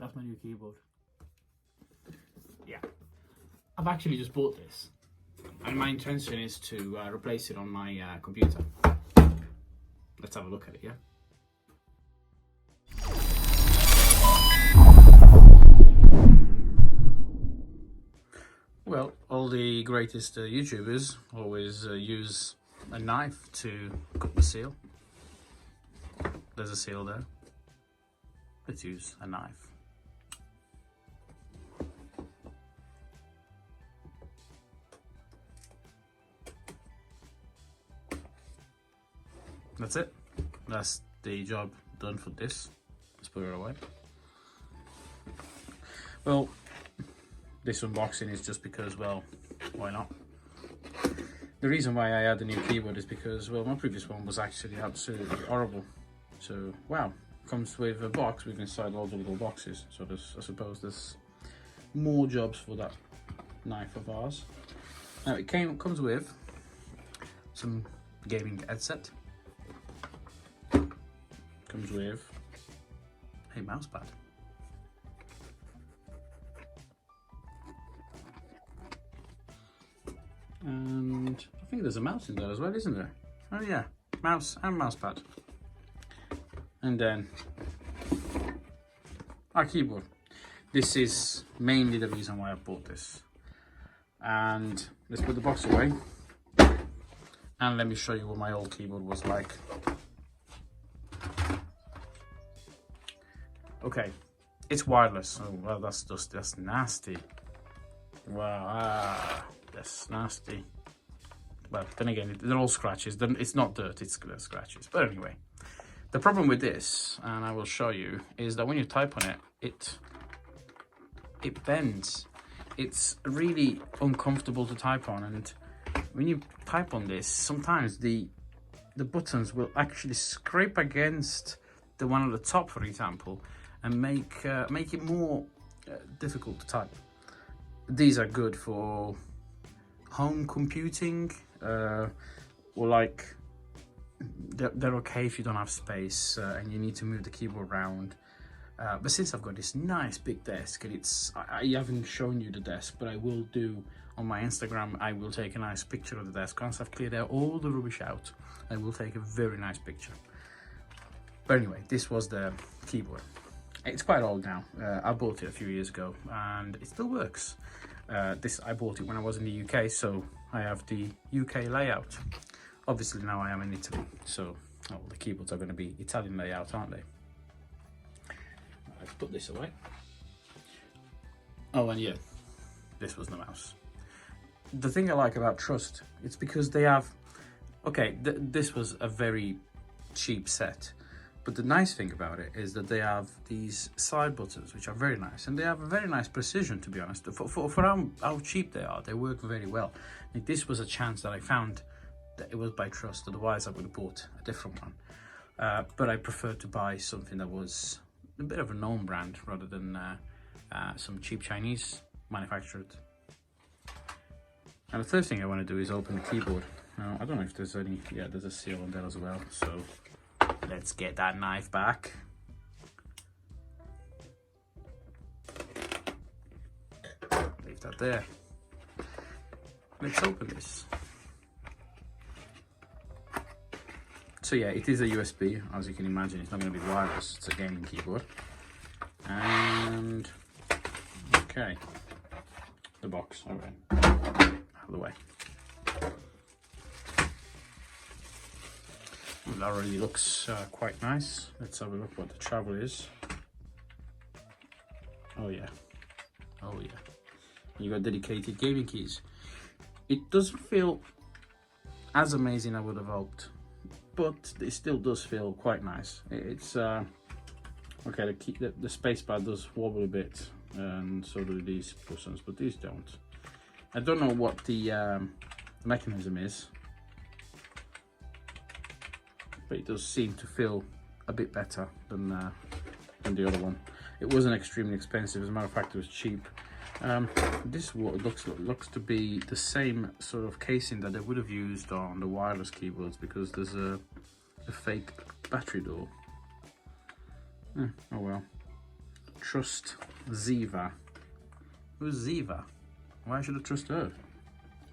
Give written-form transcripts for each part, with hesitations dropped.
That's my new keyboard. Yeah. I've actually just bought this. And my intention is to replace it on my computer. Let's have a look at it, yeah? Well, all the greatest YouTubers always use a knife to cut the seal. There's a seal there. Let's use a knife. That's it. That's the job done for this. Let's put it away. Well, this unboxing is just because, well, why not? The reason why I had a new keyboard is because, well, my previous one was actually absolutely horrible. So, wow, comes with a box with inside loads of little boxes. So I suppose there's more jobs for that knife of ours. Now it comes with some gaming headset. Comes with a mouse pad. And I think there's a mouse in there as well, isn't there? Oh yeah, mouse and mouse pad. And then our keyboard. This is mainly the reason why I bought this. And let's put the box away. And let me show you what my old keyboard was like. Okay, it's wireless. Oh well, that's nasty. Wow, that's nasty. Well, then again, they're all scratches. It's not dirt, it's scratches. But anyway, the problem with this, and I will show you, is that when you type on it, it bends. It's really uncomfortable to type on, and when you type on this, sometimes the buttons will actually scrape against the one at the top, for example, and make it more difficult to type. These are good for home computing, or like they're okay if you don't have space and you need to move the keyboard around. But since I've got this nice big desk, and I haven't shown you the desk, but I will do on my Instagram. I will take a nice picture of the desk. Once I've cleared out all the rubbish out, I will take a very nice picture. But anyway, this was the keyboard. It's quite old now. I bought it a few years ago and it still works. I bought it when I was in the UK, so I have the UK layout. Obviously now I am in Italy, so the keyboards are going to be Italian layout, aren't they? Let's put this away. Oh, and yeah, this was the mouse. The thing I like about Trust, it's because they have, okay, this was a very cheap set. But the nice thing about it is that they have these side buttons, which are very nice, and they have a very nice precision, to be honest. For how cheap they are, they work very well. Like, this was a chance that I found that it was by Trust, otherwise I would have bought a different one. But I preferred to buy something that was a bit of a known brand rather than some cheap Chinese manufactured. And the third thing I want to do is open the keyboard. Now, I don't know if there's any, yeah, there's a seal on there as well, so let's get that knife back. Leave that there. Let's open this. So yeah, it is a USB. As you can imagine, it's not going to be wireless. It's a gaming keyboard. And okay, the box. Okay, out of the way. Well, that already looks quite nice. Let's have a look what the travel is. Oh yeah, oh yeah. You got dedicated gaming keys. It doesn't feel as amazing as I would have hoped, but it still does feel quite nice. It's okay. The spacebar does wobble a bit, and so do these buttons, but these don't. I don't know what the mechanism is, but it does seem to feel a bit better than the other one. It wasn't extremely expensive. As a matter of fact, it was cheap. This looks to be the same sort of casing that they would have used on the wireless keyboards, because there's a fake battery door. Oh well. trust Ziva. Who's Ziva? Why should I trust her?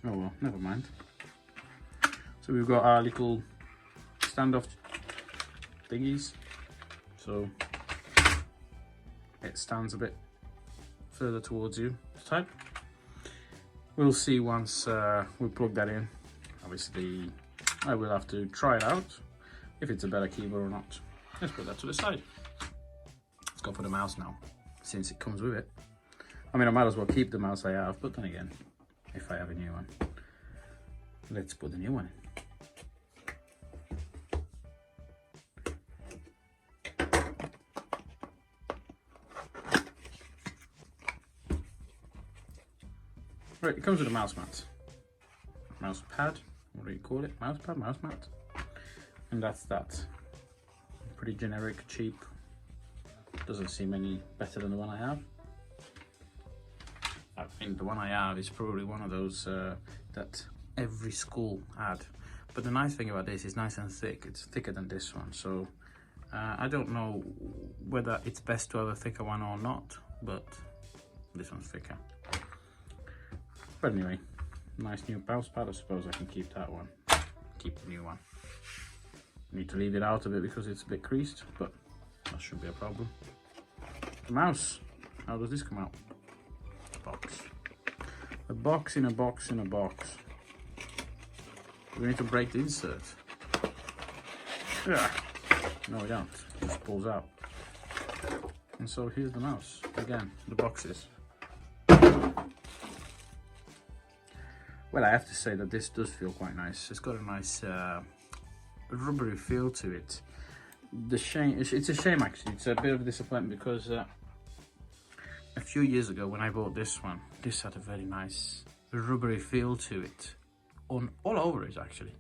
Oh well, never mind. So we've got our little standoff thingies. So it stands a bit further towards you to type. We'll see once we plug that in. Obviously, I will have to try it out, if it's a better keyboard or not. Let's put that to the side. Let's go for the mouse now, since it comes with it. I mean, I might as well keep the mouse I have, but then again, if I have a new one. Let's put the new one in. Right, it comes with a mouse mat. Mouse pad, what do you call it? Mouse pad, mouse mat. And that's that. Pretty generic, cheap. Doesn't seem any better than the one I have. I think the one I have is probably one of those that every school had. But the nice thing about this is nice and thick. It's thicker than this one. So I don't know whether it's best to have a thicker one or not, but this one's thicker. But anyway, nice new mouse pad. I suppose I can keep that one. Keep the new one. Need to leave it out a bit because it's a bit creased, but that shouldn't be a problem. The mouse. How does this come out? Box. A box in a box in a box. We need to break the insert. Yeah. No, we don't. It just pulls out. And so here's the mouse. Again, the boxes. Well, I have to say that this does feel quite nice. It's got a nice rubbery feel to it. The shame, it's a shame actually. It's a bit of a disappointment because a few years ago when I bought this one, this had a very nice rubbery feel to it, all over it actually.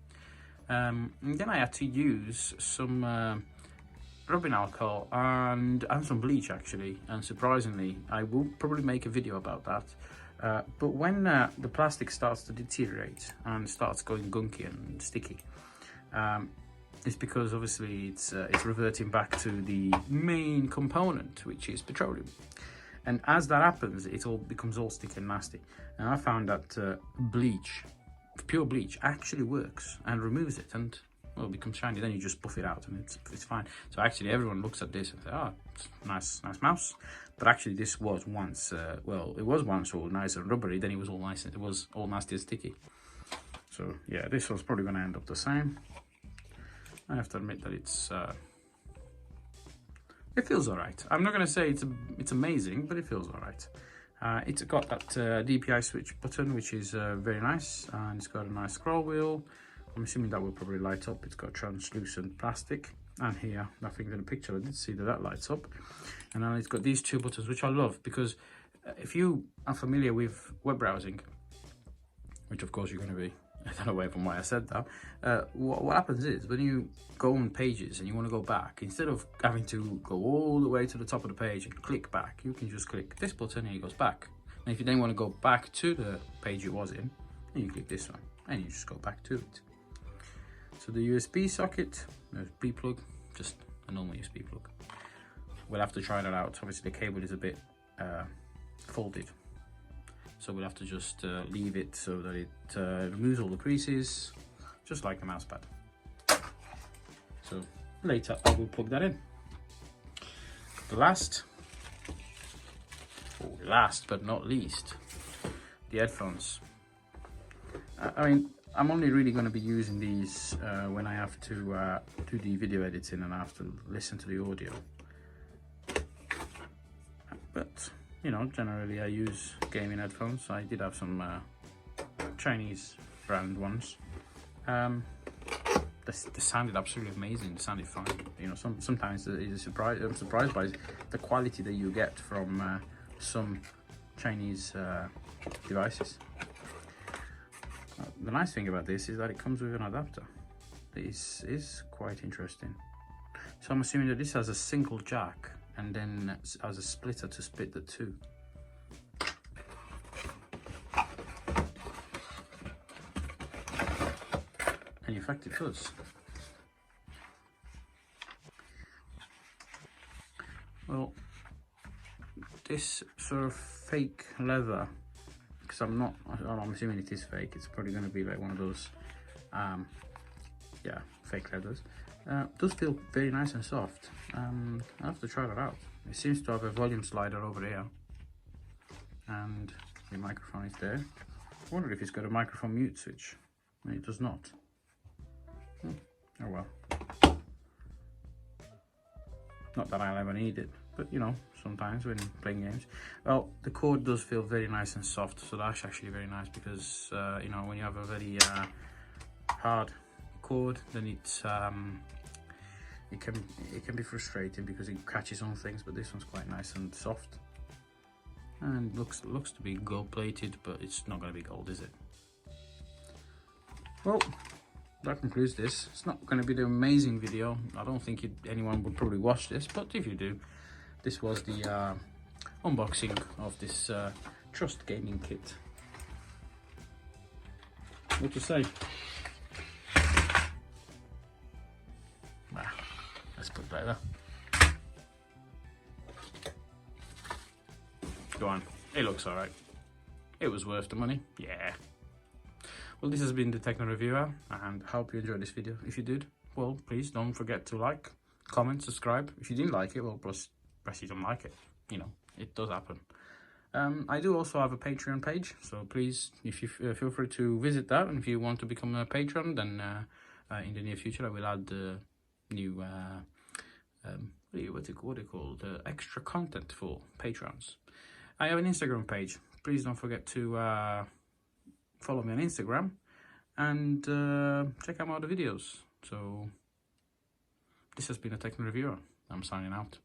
And then I had to use some rubbing alcohol and some bleach actually, and surprisingly, I will probably make a video about that. But when the plastic starts to deteriorate and starts going gunky and sticky, it's because obviously it's reverting back to the main component, which is petroleum. And as that happens, it all becomes all sticky and nasty. And I found that bleach, pure bleach, actually works and removes it, and well, it becomes shiny. Then you just buff it out, and it's fine. So actually, everyone looks at this and says, "Oh, it's nice mouse." But actually, this was once, well, it was once all nice and rubbery. Then it was all nice. It was all nasty and sticky. So yeah, this one's probably going to end up the same. I have to admit that it feels alright. I'm not going to say it's amazing, but it feels alright. It's got that DPI switch button, which is very nice, and it's got a nice scroll wheel. I'm assuming that will probably light up. It's got translucent plastic, and here, I think in the picture I did see that lights up. And then it's got these two buttons, which I love, because if you are familiar with web browsing, which of course you're going to be, I don't know where from why I said that, what happens is when you go on pages and you want to go back, instead of having to go all the way to the top of the page and click back, you can just click this button and it goes back. And if you then want to go back to the page it was in, then you click this one and you just go back to it. So the USB socket, USB plug, just a normal USB plug. We'll have to try that out. Obviously the cable is a bit folded, so we'll have to just leave it so that it removes all the creases, just like the mouse pad. So later I will plug that in. Last but not least, the headphones. I mean, I'm only really going to be using these when I have to do the video editing and I have to listen to the audio. But, you know, generally I use gaming headphones. I did have some Chinese brand ones. They sounded absolutely amazing. They sounded fine. You know, sometimes I'm surprised by the quality that you get from some Chinese devices. The nice thing about this is that it comes with an adapter. This is quite interesting. So I'm assuming that this has a single jack and then has a splitter to split the two. And in fact it does. Well, this sort of fake leather, because I'm assuming it is fake. It's probably going to be like one of those, yeah, fake leathers. Does feel very nice and soft. I have to try that out. It seems to have a volume slider over here, and the microphone is there. I wonder if it's got a microphone mute switch. No, it does not. Oh well. Not that I'll ever need it, but you know, sometimes when playing games. Well, the cord does feel very nice and soft, so that's actually very nice, because you know, when you have a very hard cord, then it's it can be frustrating because it catches on things. But this one's quite nice and soft, and looks to be gold plated, but it's not going to be gold, is it? Well, that concludes this. It's not going to be the amazing video. I don't think anyone would probably watch this, but if you do, this was the unboxing of this Trust gaming kit. What to say? Let's put that there. Go on. It looks alright. It was worth the money. Yeah. Well, this has been the Techno Reviewer, and I hope you enjoyed this video. If you did, well, please don't forget to like, comment, subscribe. If you didn't like it, well, press you don't like it. You know, it does happen. I do also have a Patreon page, so please, if you feel free to visit that. And if you want to become a patron, then in the near future I will add the new what do you call extra content for patrons. I have an Instagram page. Please don't forget to follow me on Instagram and check out my other videos. So this has been a Techno Reviewer. I'm signing out.